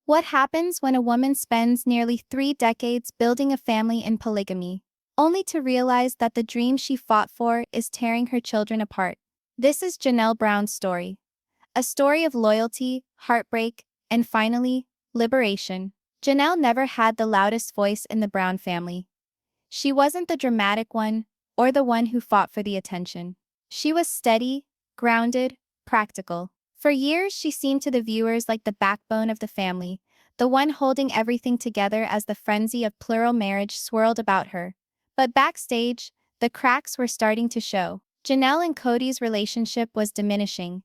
What happens when a woman spends nearly 3 decades building a family in polygamy, only to realize that the dream she fought for is tearing her children apart? This is Janelle Brown's story. A story of loyalty, heartbreak, and finally, liberation. Janelle never had the loudest voice in the Brown family. She wasn't the dramatic one, or the one who fought for the attention. She was steady, grounded, practical. For years, she seemed to the viewers like the backbone of the family, the one holding everything together as the frenzy of plural marriage swirled about her. But backstage, the cracks were starting to show. Janelle and Kody's relationship was diminishing,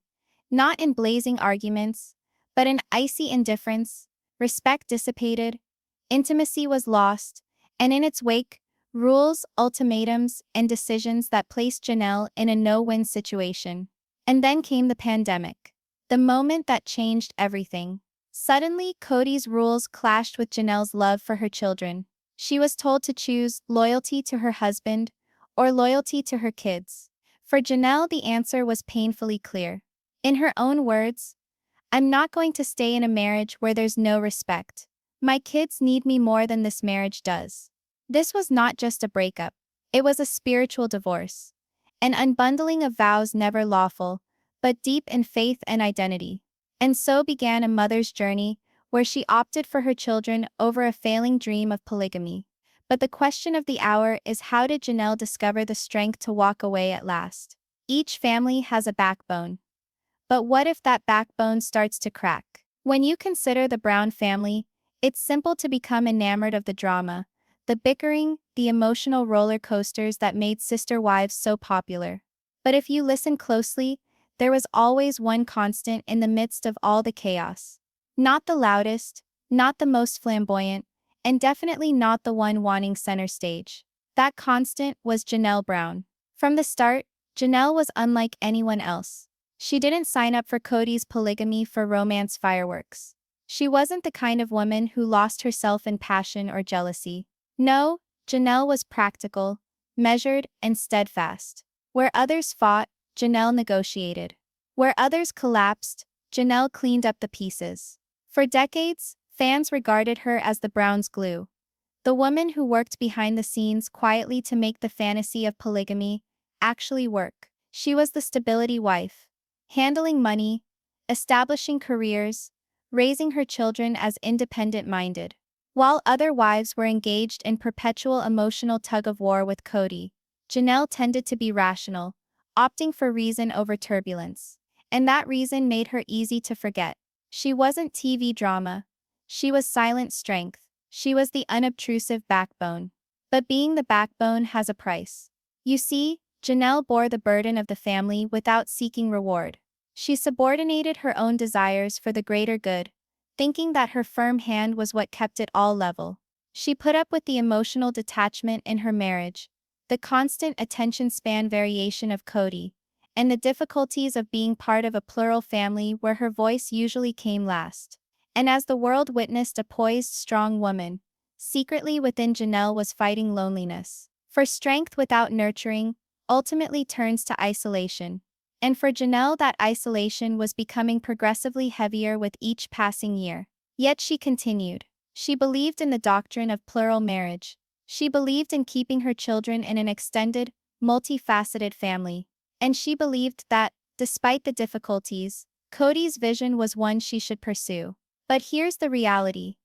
not in blazing arguments, but in icy indifference. Respect dissipated, intimacy was lost, and in its wake, rules, ultimatums, and decisions that placed Janelle in a no-win situation. And then came the pandemic. The moment that changed everything. Suddenly, Kody's rules clashed with Janelle's love for her children. She was told to choose loyalty to her husband or loyalty to her kids. For Janelle, the answer was painfully clear. In her own words, "I'm not going to stay in a marriage where there's no respect. My kids need me more than this marriage does." This was not just a breakup. It was a spiritual divorce. An unbundling of vows never lawful, but deep in faith and identity. And so began a mother's journey, where she opted for her children over a failing dream of polygamy. But the question of the hour is, how did Janelle discover the strength to walk away at last? Each family has a backbone. But what if that backbone starts to crack? When you consider the Brown family, it's simple to become enamored of the drama, the bickering, the emotional roller coasters that made sister wives so popular. But if you listen closely, there was always one constant in the midst of all the chaos. Not the loudest, not the most flamboyant, and definitely not the one wanting center stage. That constant was Janelle Brown. From the start, Janelle was unlike anyone else. She didn't sign up for Kody's polygamy for romance fireworks. She wasn't the kind of woman who lost herself in passion or jealousy. No, Janelle was practical, measured, and steadfast. Where others fought, Janelle negotiated. Where others collapsed, Janelle cleaned up the pieces. For decades, fans regarded her as the Browns' glue, the woman who worked behind the scenes quietly to make the fantasy of polygamy actually work. She was the stability wife, handling money, establishing careers, raising her children as independent-minded. While other wives were engaged in perpetual emotional tug-of-war with Kody, Janelle tended to be rational, opting for reason over turbulence. And that reason made her easy to forget. She wasn't TV drama. She was silent strength. She was the unobtrusive backbone. But being the backbone has a price. You see, Janelle bore the burden of the family without seeking reward. She subordinated her own desires for the greater good, thinking that her firm hand was what kept it all level. She put up with the emotional detachment in her marriage, the constant attention span variation of Kody, and the difficulties of being part of a plural family where her voice usually came last. And as the world witnessed a poised, strong woman, secretly within Janelle was fighting loneliness. For strength without nurturing ultimately turns to isolation. And for Janelle, that isolation was becoming progressively heavier with each passing year. Yet she continued. She believed in the doctrine of plural marriage. She believed in keeping her children in an extended, multifaceted family. And she believed that, despite the difficulties, Kody's vision was one she should pursue. But here's the reality.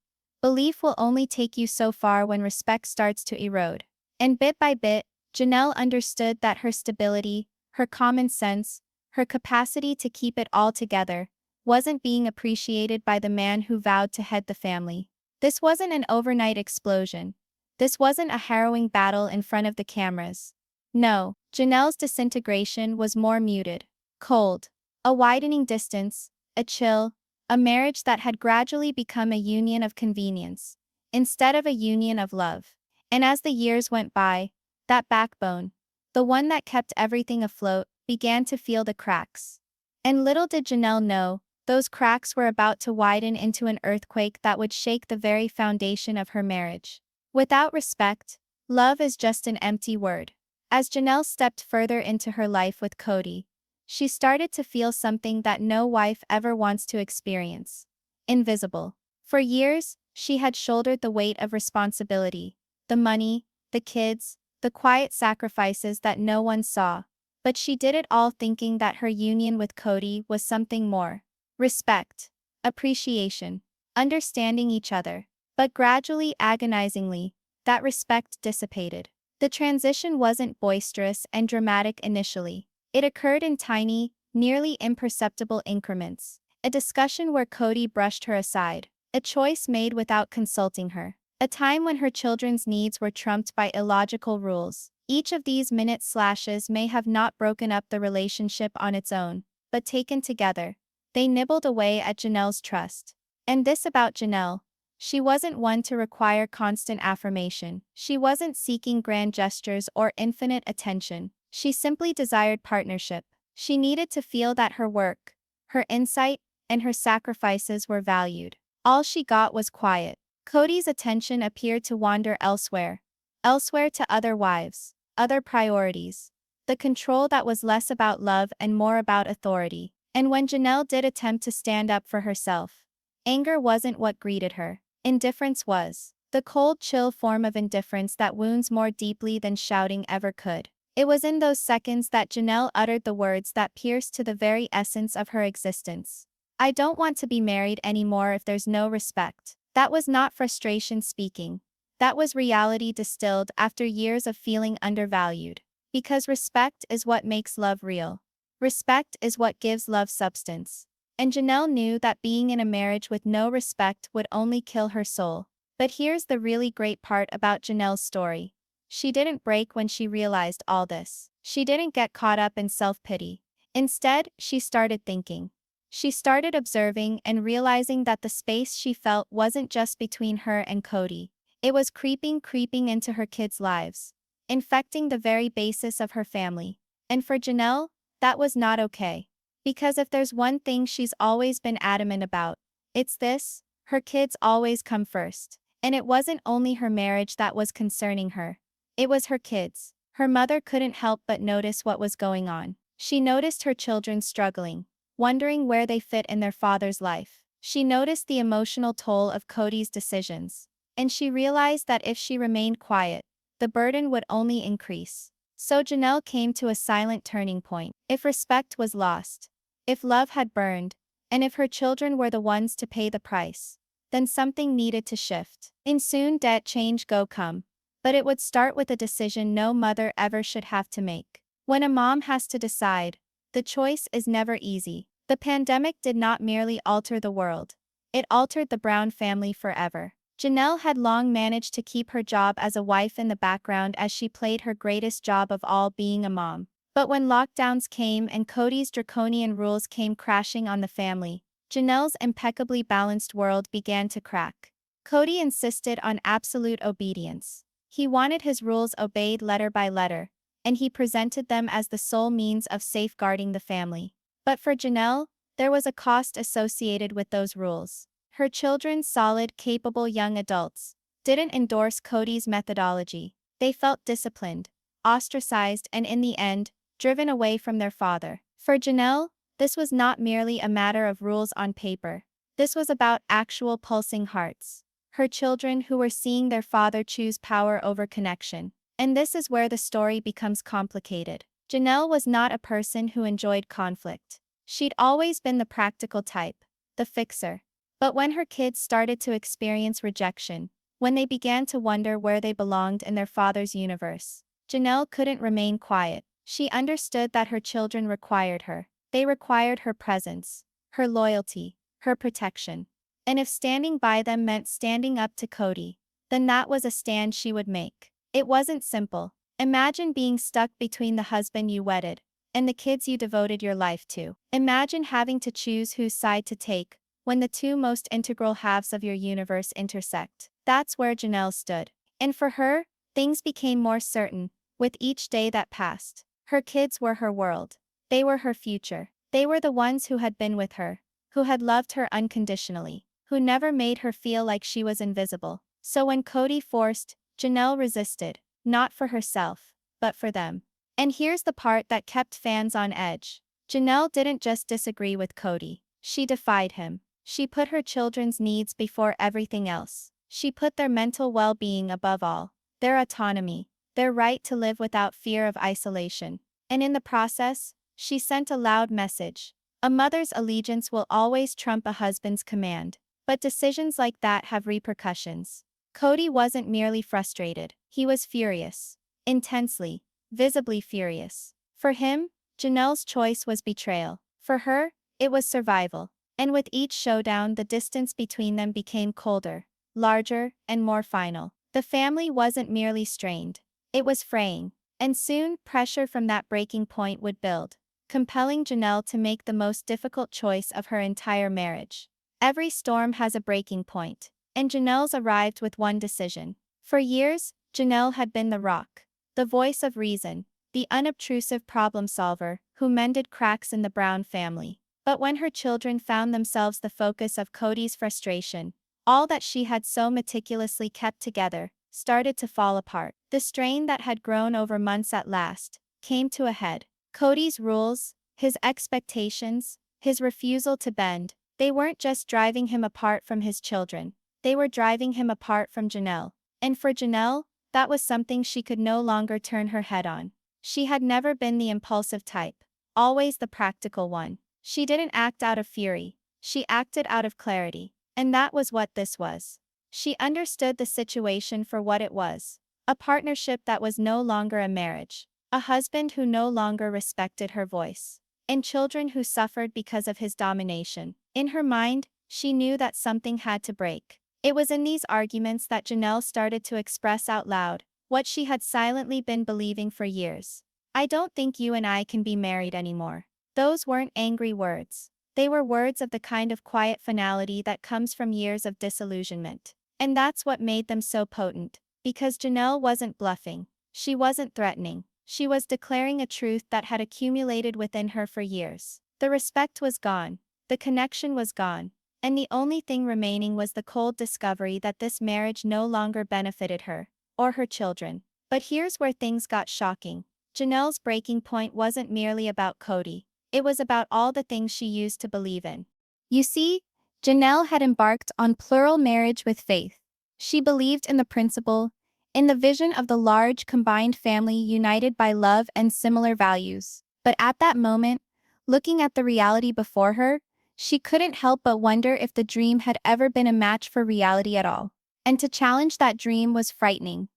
Belief will only take you so far when respect starts to erode. And bit by bit, Janelle understood that her stability, her common sense, her capacity to keep it all together, wasn't being appreciated by the man who vowed to head the family. This wasn't an overnight explosion. This wasn't a harrowing battle in front of the cameras. No, Janelle's disintegration was more muted, cold. A widening distance, a chill, a marriage that had gradually become a union of convenience, instead of a union of love. And as the years went by, that backbone, the one that kept everything afloat, began to feel the cracks. And little did Janelle know, those cracks were about to widen into an earthquake that would shake the very foundation of her marriage. Without respect, love is just an empty word. As Janelle stepped further into her life with Kody, she started to feel something that no wife ever wants to experience: invisible. For years, she had shouldered the weight of responsibility, the money, the kids, the quiet sacrifices that no one saw. But she did it all thinking that her union with Kody was something more. Respect, appreciation, understanding each other. But gradually, agonizingly, that respect dissipated. The transition wasn't boisterous and dramatic initially. It occurred in tiny, nearly imperceptible increments. A discussion where Kody brushed her aside. A choice made without consulting her. A time when her children's needs were trumped by illogical rules. Each of these minute slashes may have not broken up the relationship on its own, but taken together, they nibbled away at Janelle's trust. And this about Janelle. She wasn't one to require constant affirmation. She wasn't seeking grand gestures or infinite attention. She simply desired partnership. She needed to feel that her work, her insight, and her sacrifices were valued. All she got was quiet. Kody's attention appeared to wander elsewhere. Elsewhere to other wives, other priorities. The control that was less about love and more about authority. And when Janelle did attempt to stand up for herself, anger wasn't what greeted her. Indifference was. The cold, chill form of indifference that wounds more deeply than shouting ever could. It was in those seconds that Janelle uttered the words that pierced to the very essence of her existence. I don't want to be married anymore if there's no respect. That was not frustration speaking. That was reality distilled after years of feeling undervalued. Because respect is what makes love real. Respect is what gives love substance. And Janelle knew that being in a marriage with no respect would only kill her soul. But here's the really great part about Janelle's story. She didn't break when she realized all this. She didn't get caught up in self-pity. Instead, she started thinking. She started observing and realizing that the space she felt wasn't just between her and Kody. It was creeping into her kids' lives, infecting the very basis of her family. And for Janelle, that was not okay. Because if there's one thing she's always been adamant about, it's this: her kids always come first. And it wasn't only her marriage that was concerning her. It was her kids. Her mother couldn't help but notice what was going on. She noticed her children struggling, wondering where they fit in their father's life. She noticed the emotional toll of Kody's decisions. And she realized that if she remained quiet, the burden would only increase. So Janelle came to a silent turning point. If respect was lost, if love had burned, and if her children were the ones to pay the price, then something needed to shift. And soon debt change go come. But it would start with a decision no mother ever should have to make. When a mom has to decide, the choice is never easy. The pandemic did not merely alter the world. It altered the Brown family forever. Janelle had long managed to keep her job as a wife in the background as she played her greatest job of all, being a mom. But when lockdowns came and Kody's draconian rules came crashing on the family, Janelle's impeccably balanced world began to crack. Kody insisted on absolute obedience. He wanted his rules obeyed letter by letter, and he presented them as the sole means of safeguarding the family. But for Janelle, there was a cost associated with those rules. Her children, solid, capable young adults, didn't endorse Kody's methodology. They felt disciplined, ostracized, and in the end, driven away from their father. For Janelle, this was not merely a matter of rules on paper. This was about actual pulsing hearts. Her children who were seeing their father choose power over connection. And this is where the story becomes complicated. Janelle was not a person who enjoyed conflict. She'd always been the practical type, the fixer. But when her kids started to experience rejection, when they began to wonder where they belonged in their father's universe, Janelle couldn't remain quiet. She understood that her children required her. They required her presence, her loyalty, her protection. And if standing by them meant standing up to Kody, then that was a stand she would make. It wasn't simple. Imagine being stuck between the husband you wedded and the kids you devoted your life to. Imagine having to choose whose side to take when the two most integral halves of your universe intersect. That's where Janelle stood. And for her, things became more certain with each day that passed. Her kids were her world. They were her future. They were the ones who had been with her, who had loved her unconditionally, who never made her feel like she was invisible. So when Kody forced, Janelle resisted, not for herself, but for them. And here's the part that kept fans on edge. Janelle didn't just disagree with Kody. She defied him. She put her children's needs before everything else. She put their mental well-being above all, their autonomy, their right to live without fear of isolation. And in the process, she sent a loud message. A mother's allegiance will always trump a husband's command. But decisions like that have repercussions. Kody wasn't merely frustrated, he was furious. Intensely, visibly furious. For him, Janelle's choice was betrayal. For her, it was survival. And with each showdown, the distance between them became colder, larger, and more final. The family wasn't merely strained, it was fraying. And soon, pressure from that breaking point would build, compelling Janelle to make the most difficult choice of her entire marriage. Every storm has a breaking point, and Janelle's arrived with one decision. For years, Janelle had been the rock, the voice of reason, the unobtrusive problem solver who mended cracks in the Brown family. But when her children found themselves the focus of Kody's frustration, all that she had so meticulously kept together started to fall apart. The strain that had grown over months at last came to a head. Kody's rules, his expectations, his refusal to bend, they weren't just driving him apart from his children, they were driving him apart from Janelle. And for Janelle, that was something she could no longer turn her head on. She had never been the impulsive type, always the practical one. She didn't act out of fury, she acted out of clarity. And that was what this was. She understood the situation for what it was. A partnership that was no longer a marriage. A husband who no longer respected her voice. And children who suffered because of his domination. In her mind, she knew that something had to break. It was in these arguments that Janelle started to express out loud what she had silently been believing for years. I don't think you and I can be married anymore. Those weren't angry words. They were words of the kind of quiet finality that comes from years of disillusionment. And that's what made them so potent. Because Janelle wasn't bluffing. She wasn't threatening. She was declaring a truth that had accumulated within her for years. The respect was gone. The connection was gone. And the only thing remaining was the cold discovery that this marriage no longer benefited her, or her children. But here's where things got shocking. Janelle's breaking point wasn't merely about Kody. It was about all the things she used to believe in. You see, Janelle had embarked on plural marriage with faith. She believed in the principle, in the vision of the large combined family united by love and similar values. But at that moment, looking at the reality before her, she couldn't help but wonder if the dream had ever been a match for reality at all. And to challenge that dream was frightening.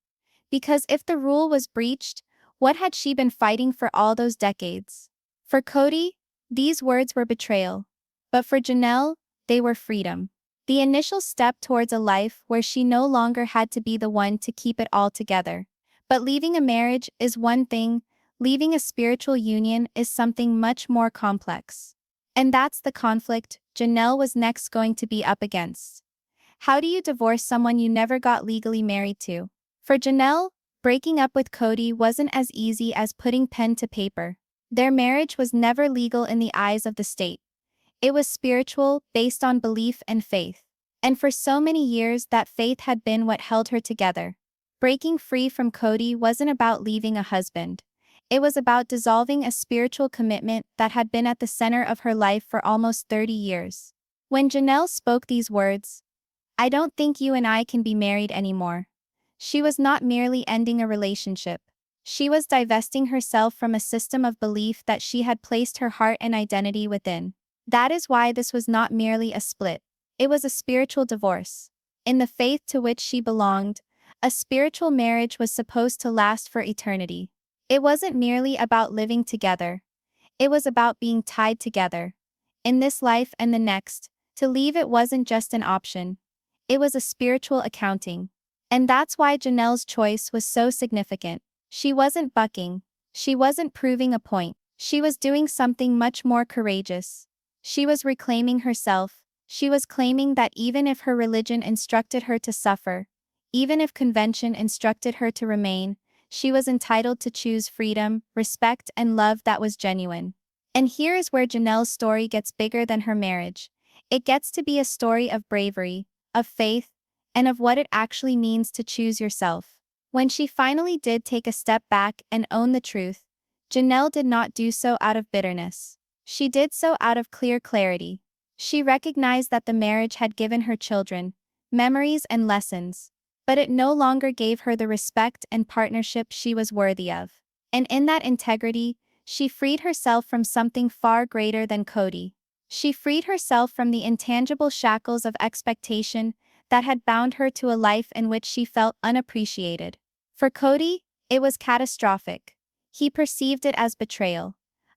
Because if the rule was breached, what had she been fighting for all those decades? For Kody, these words were betrayal. But for Janelle, they were freedom. The initial step towards a life where she no longer had to be the one to keep it all together. But leaving a marriage is one thing, leaving a spiritual union is something much more complex. And that's the conflict Janelle was next going to be up against. How do you divorce someone you never got legally married to? For Janelle, breaking up with Kody wasn't as easy as putting pen to paper. Their marriage was never legal in the eyes of the state. It was spiritual, based on belief and faith. And for so many years that faith had been what held her together. Breaking free from Kody wasn't about leaving a husband. It was about dissolving a spiritual commitment that had been at the center of her life for almost 30 years. When Janelle spoke these words, "I don't think you and I can be married anymore," she was not merely ending a relationship. She was divesting herself from a system of belief that she had placed her heart and identity within. That is why this was not merely a split. It was a spiritual divorce. In the faith to which she belonged, a spiritual marriage was supposed to last for eternity. It wasn't merely about living together. It was about being tied together. In this life and the next, to leave it wasn't just an option. It was a spiritual accounting. And that's why Janelle's choice was so significant. She wasn't bucking. She wasn't proving a point. She was doing something much more courageous. She was reclaiming herself. She was claiming that even if her religion instructed her to suffer, even if convention instructed her to remain, she was entitled to choose freedom, respect, and love that was genuine. And here is where Janelle's story gets bigger than her marriage. It gets to be a story of bravery, of faith, and of what it actually means to choose yourself. When she finally did take a step back and own the truth, Janelle did not do so out of bitterness. She did so out of clear clarity. She recognized that the marriage had given her children memories and lessons, but it no longer gave her the respect and partnership she was worthy of. And in that integrity, she freed herself from something far greater than Kody. She freed herself from the intangible shackles of expectation that had bound her to a life in which she felt unappreciated. For Kody, it was catastrophic. He perceived it as betrayal,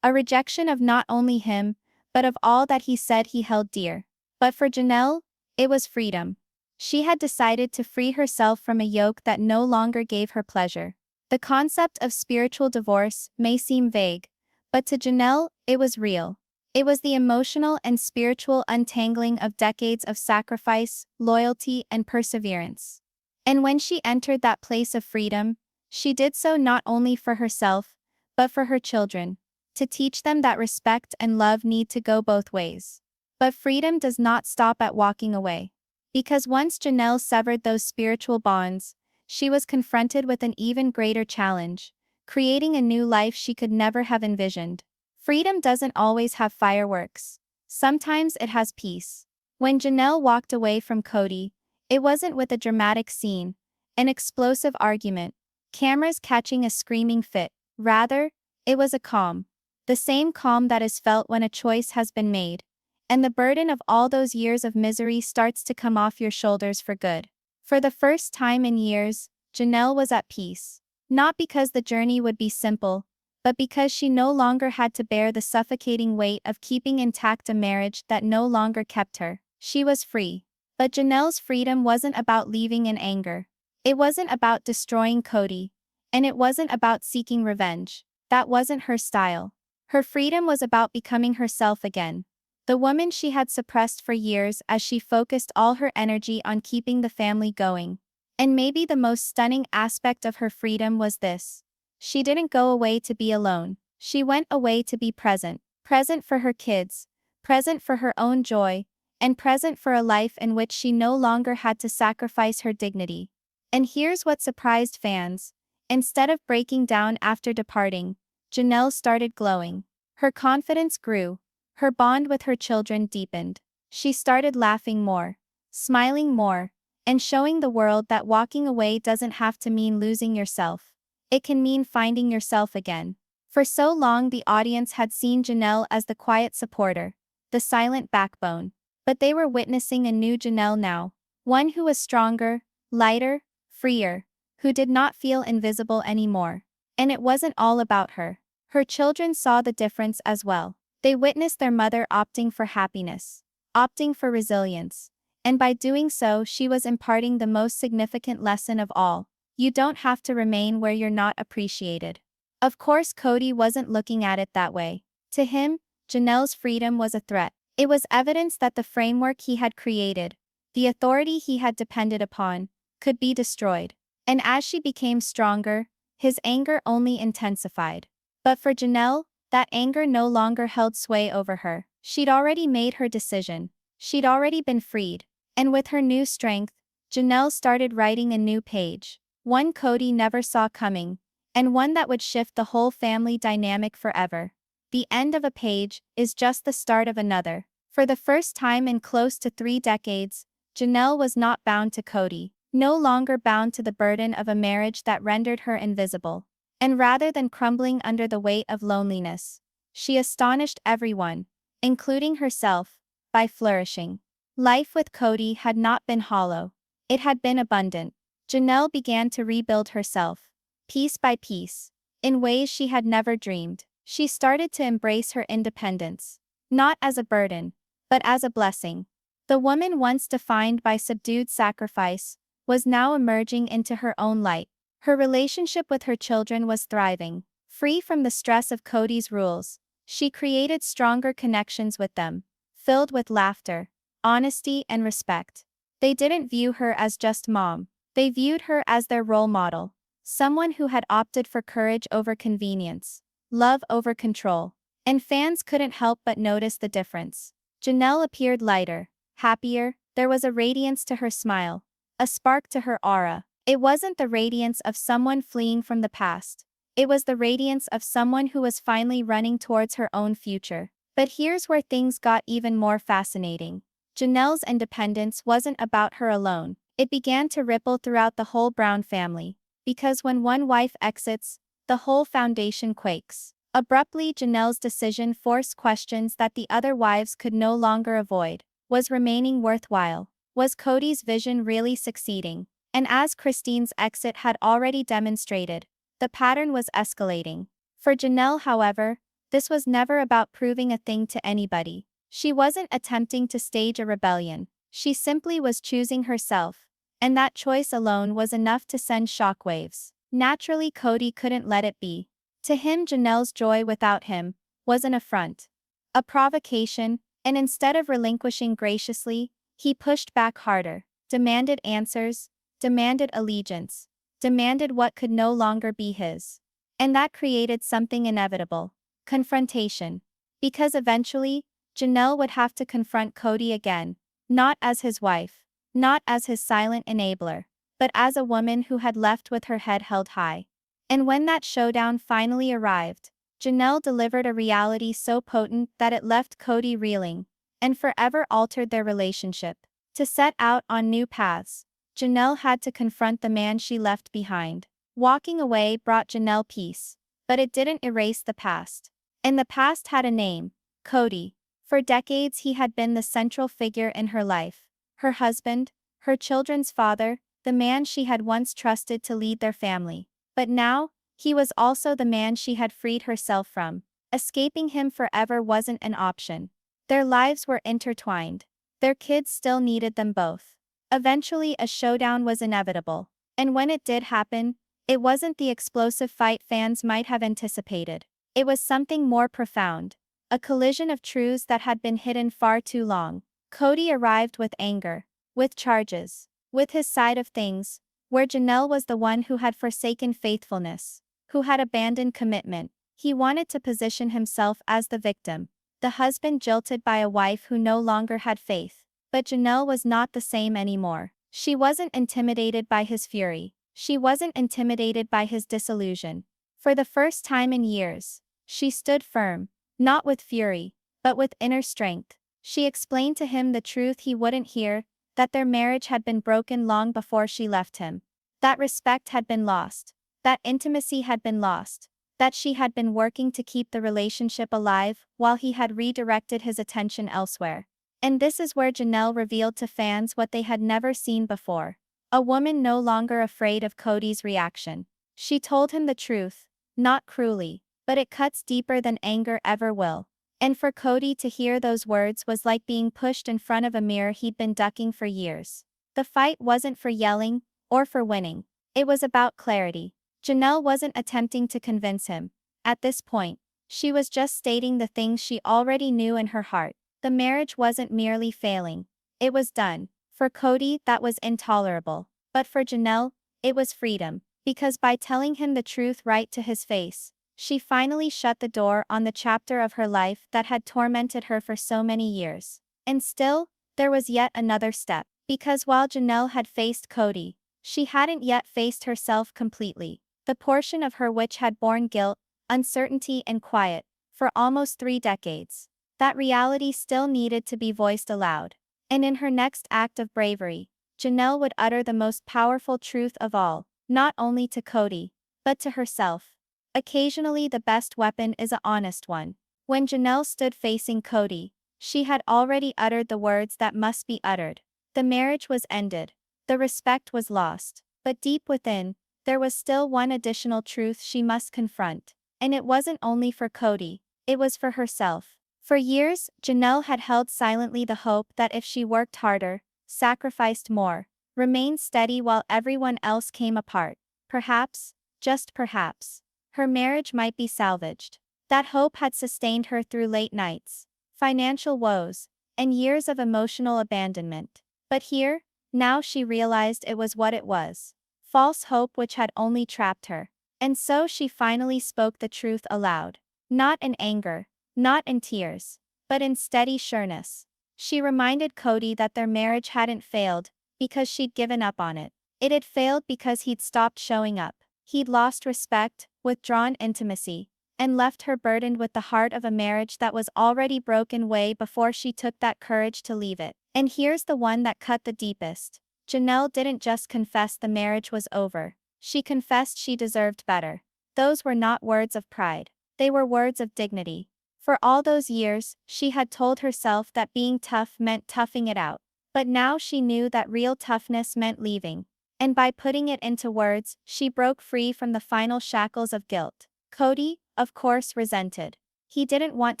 a rejection of not only him, but of all that he said he held dear. But for Janelle, it was freedom. She had decided to free herself from a yoke that no longer gave her pleasure. The concept of spiritual divorce may seem vague, but to Janelle, it was real. It was the emotional and spiritual untangling of decades of sacrifice, loyalty, and perseverance. And when she entered that place of freedom, she did so not only for herself, but for her children, to teach them that respect and love need to go both ways. But freedom does not stop at walking away. Because once Janelle severed those spiritual bonds, she was confronted with an even greater challenge, creating a new life she could never have envisioned. Freedom doesn't always have fireworks. Sometimes it has peace. When Janelle walked away from Kody, it wasn't with a dramatic scene, an explosive argument, cameras catching a screaming fit. Rather, it was a calm. The same calm that is felt when a choice has been made, and the burden of all those years of misery starts to come off your shoulders for good. For the first time in years, Janelle was at peace. Not because the journey would be simple, but because she no longer had to bear the suffocating weight of keeping intact a marriage that no longer kept her. She was free. But Janelle's freedom wasn't about leaving in anger. It wasn't about destroying Kody. And it wasn't about seeking revenge. That wasn't her style. Her freedom was about becoming herself again. The woman she had suppressed for years as she focused all her energy on keeping the family going. And maybe the most stunning aspect of her freedom was this. She didn't go away to be alone. She went away to be present. Present for her kids, present for her own joy, and present for a life in which she no longer had to sacrifice her dignity. And here's what surprised fans. Instead of breaking down after departing, Janelle started glowing. Her confidence grew. Her bond with her children deepened. She started laughing more, smiling more, and showing the world that walking away doesn't have to mean losing yourself. It can mean finding yourself again. For so long the audience had seen Janelle as the quiet supporter, the silent backbone. But they were witnessing a new Janelle now. One who was stronger, lighter, freer, who did not feel invisible anymore. And it wasn't all about her. Her children saw the difference as well. They witnessed their mother opting for happiness, opting for resilience. And by doing so, she was imparting the most significant lesson of all. You don't have to remain where you're not appreciated. Of course, Kody wasn't looking at it that way. To him, Janelle's freedom was a threat. It was evidence that the framework he had created, the authority he had depended upon, could be destroyed. And as she became stronger, his anger only intensified. But for Janelle, that anger no longer held sway over her. She'd already made her decision. She'd already been freed. And with her new strength, Janelle started writing a new page. One Kody never saw coming, and one that would shift the whole family dynamic forever. The end of a page is just the start of another. For the first time in close to 3 decades, Janelle was not bound to Kody, no longer bound to the burden of a marriage that rendered her invisible. And rather than crumbling under the weight of loneliness, she astonished everyone, including herself, by flourishing. Life with Kody had not been hollow. It had been abundant. Janelle began to rebuild herself, piece by piece, in ways she had never dreamed. She started to embrace her independence, not as a burden, but as a blessing. The woman once defined by subdued sacrifice was now emerging into her own light. Her relationship with her children was thriving. Free from the stress of Kody's rules, she created stronger connections with them, filled with laughter, honesty, and respect. They didn't view her as just mom. They viewed her as their role model, someone who had opted for courage over convenience, love over control. And fans couldn't help but notice the difference. Janelle appeared lighter, happier. There was a radiance to her smile, a spark to her aura. It wasn't the radiance of someone fleeing from the past. It was the radiance of someone who was finally running towards her own future. But here's where things got even more fascinating. Janelle's independence wasn't about her alone. It began to ripple throughout the whole Brown family. Because when one wife exits, the whole foundation quakes. Abruptly, Janelle's decision forced questions that the other wives could no longer avoid. Was remaining worthwhile? Was Kody's vision really succeeding? And as Christine's exit had already demonstrated, the pattern was escalating. For Janelle, however, this was never about proving a thing to anybody. She wasn't attempting to stage a rebellion. She simply was choosing herself. And that choice alone was enough to send shockwaves. Naturally, Kody couldn't let it be. To him, Janelle's joy without him was an affront, a provocation, and instead of relinquishing graciously, he pushed back harder, demanded answers, demanded allegiance, demanded what could no longer be his. And that created something inevitable: confrontation. Because eventually, Janelle would have to confront Kody again, not as his wife, not as his silent enabler, but as a woman who had left with her head held high. And when that showdown finally arrived, Janelle delivered a reality so potent that it left Kody reeling, and forever altered their relationship. To set out on new paths, Janelle had to confront the man she left behind. Walking away brought Janelle peace, but it didn't erase the past. And the past had a name: Kody. For decades he had been the central figure in her life, her husband, her children's father, the man she had once trusted to lead their family. But now, he was also the man she had freed herself from. Escaping him forever wasn't an option. Their lives were intertwined. Their kids still needed them both. Eventually, a showdown was inevitable. And when it did happen, it wasn't the explosive fight fans might have anticipated. It was something more profound. A collision of truths that had been hidden far too long. Kody arrived with anger, with charges, with his side of things, where Janelle was the one who had forsaken faithfulness, who had abandoned commitment. He wanted to position himself as the victim, the husband jilted by a wife who no longer had faith. But Janelle was not the same anymore. She wasn't intimidated by his fury. She wasn't intimidated by his disillusion. For the first time in years, she stood firm, not with fury, but with inner strength. She explained to him the truth he wouldn't hear, that their marriage had been broken long before she left him. That respect had been lost. That intimacy had been lost. That she had been working to keep the relationship alive while he had redirected his attention elsewhere. And this is where Janelle revealed to fans what they had never seen before. A woman no longer afraid of Kody's reaction. She told him the truth, not cruelly, but it cuts deeper than anger ever will. And for Kody to hear those words was like being pushed in front of a mirror he'd been ducking for years. The fight wasn't for yelling, or for winning. It was about clarity. Janelle wasn't attempting to convince him. At this point, she was just stating the things she already knew in her heart. The marriage wasn't merely failing. It was done. For Kody, that was intolerable. But for Janelle, it was freedom. Because by telling him the truth right to his face, she finally shut the door on the chapter of her life that had tormented her for so many years. And still, there was yet another step. Because while Janelle had faced Kody, she hadn't yet faced herself completely. The portion of her which had borne guilt, uncertainty and quiet, for almost 3 decades. That reality still needed to be voiced aloud. And in her next act of bravery, Janelle would utter the most powerful truth of all, not only to Kody, but to herself. Occasionally the best weapon is an honest one. When Janelle stood facing Kody, she had already uttered the words that must be uttered. The marriage was ended. The respect was lost. But deep within, there was still one additional truth she must confront. And it wasn't only for Kody, it was for herself. For years, Janelle had held silently the hope that if she worked harder, sacrificed more, remained steady while everyone else came apart, perhaps, just perhaps, her marriage might be salvaged. That hope had sustained her through late nights, financial woes, and years of emotional abandonment. But here, now she realized it was what it was: false hope which had only trapped her. And so she finally spoke the truth aloud. Not in anger, not in tears, but in steady sureness. She reminded Kody that their marriage hadn't failed because she'd given up on it. It had failed because he'd stopped showing up. He'd lost respect, withdrawn intimacy, and left her burdened with the heart of a marriage that was already broken way before she took that courage to leave it. And here's the one that cut the deepest. Janelle didn't just confess the marriage was over. She confessed she deserved better. Those were not words of pride. They were words of dignity. For all those years, she had told herself that being tough meant toughing it out. But now she knew that real toughness meant leaving. And by putting it into words, she broke free from the final shackles of guilt. Kody, of course, resented. He didn't want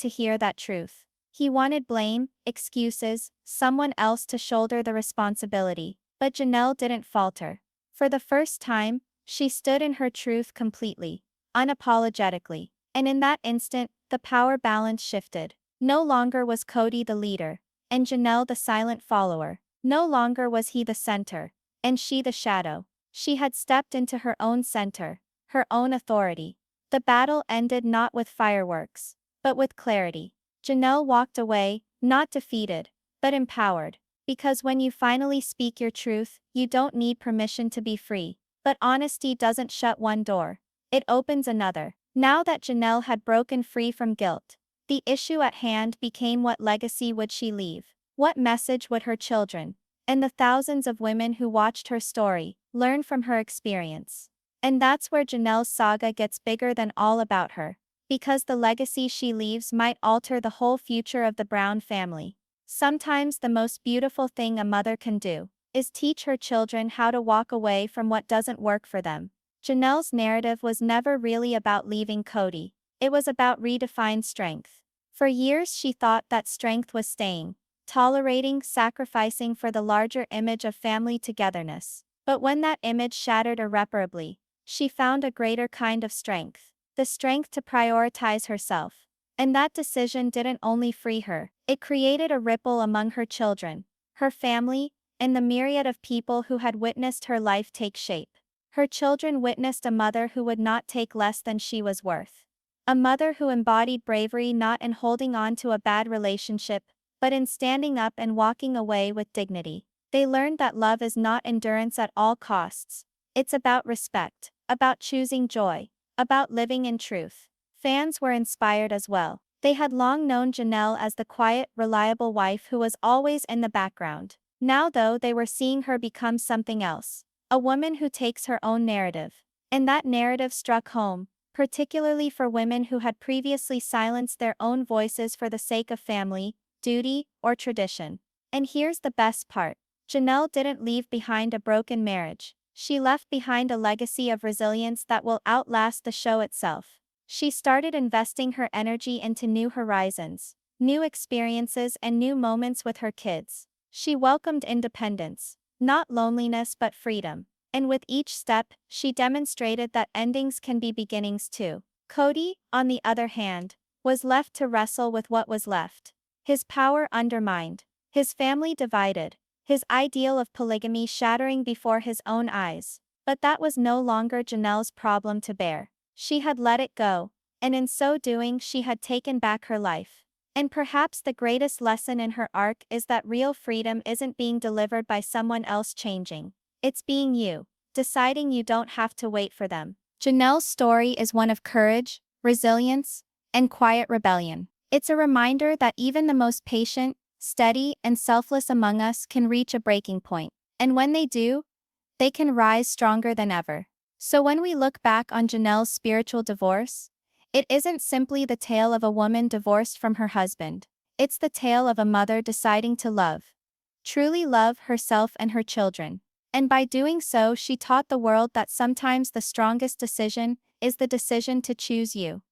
to hear that truth. He wanted blame, excuses, someone else to shoulder the responsibility. But Janelle didn't falter. For the first time, she stood in her truth completely, unapologetically. And in that instant, the power balance shifted. No longer was Kody the leader, and Janelle the silent follower. No longer was he the center, and she the shadow. She had stepped into her own center, her own authority. The battle ended not with fireworks, but with clarity. Janelle walked away, not defeated, but empowered. Because when you finally speak your truth, you don't need permission to be free. But honesty doesn't shut one door. It opens another. Now that Janelle had broken free from guilt, the issue at hand became what legacy would she leave? What message would her children, and the thousands of women who watched her story, learn from her experience? And that's where Janelle's saga gets bigger than all about her. Because the legacy she leaves might alter the whole future of the Brown family. Sometimes the most beautiful thing a mother can do is teach her children how to walk away from what doesn't work for them. Janelle's narrative was never really about leaving Kody. It was about redefined strength. For years she thought that strength was staying, tolerating, sacrificing for the larger image of family togetherness. But when that image shattered irreparably, she found a greater kind of strength. The strength to prioritize herself. And that decision didn't only free her, it created a ripple among her children, her family, and the myriad of people who had witnessed her life take shape. Her children witnessed a mother who would not take less than she was worth. A mother who embodied bravery not in holding on to a bad relationship, but in standing up and walking away with dignity. They learned that love is not endurance at all costs. It's about respect, about choosing joy, about living in truth. Fans were inspired as well. They had long known Janelle as the quiet, reliable wife who was always in the background. Now though, they were seeing her become something else. A woman who takes her own narrative. And that narrative struck home, particularly for women who had previously silenced their own voices for the sake of family, duty, or tradition. And here's the best part. Janelle didn't leave behind a broken marriage. She left behind a legacy of resilience that will outlast the show itself. She started investing her energy into new horizons, new experiences, and new moments with her kids. She welcomed independence. Not loneliness but freedom. And with each step, she demonstrated that endings can be beginnings too. Kody, on the other hand, was left to wrestle with what was left. His power undermined, his family divided, his ideal of polygamy shattering before his own eyes. But that was no longer Janelle's problem to bear. She had let it go, and in so doing she had taken back her life. And perhaps the greatest lesson in her arc is that real freedom isn't being delivered by someone else changing. It's being you, deciding you don't have to wait for them. Janelle's story is one of courage, resilience, and quiet rebellion. It's a reminder that even the most patient, steady, and selfless among us can reach a breaking point. And when they do, they can rise stronger than ever. So when we look back on Janelle's spiritual divorce, it isn't simply the tale of a woman divorced from her husband. It's the tale of a mother deciding to love. Truly love herself and her children. And by doing so, she taught the world that sometimes the strongest decision is the decision to choose you.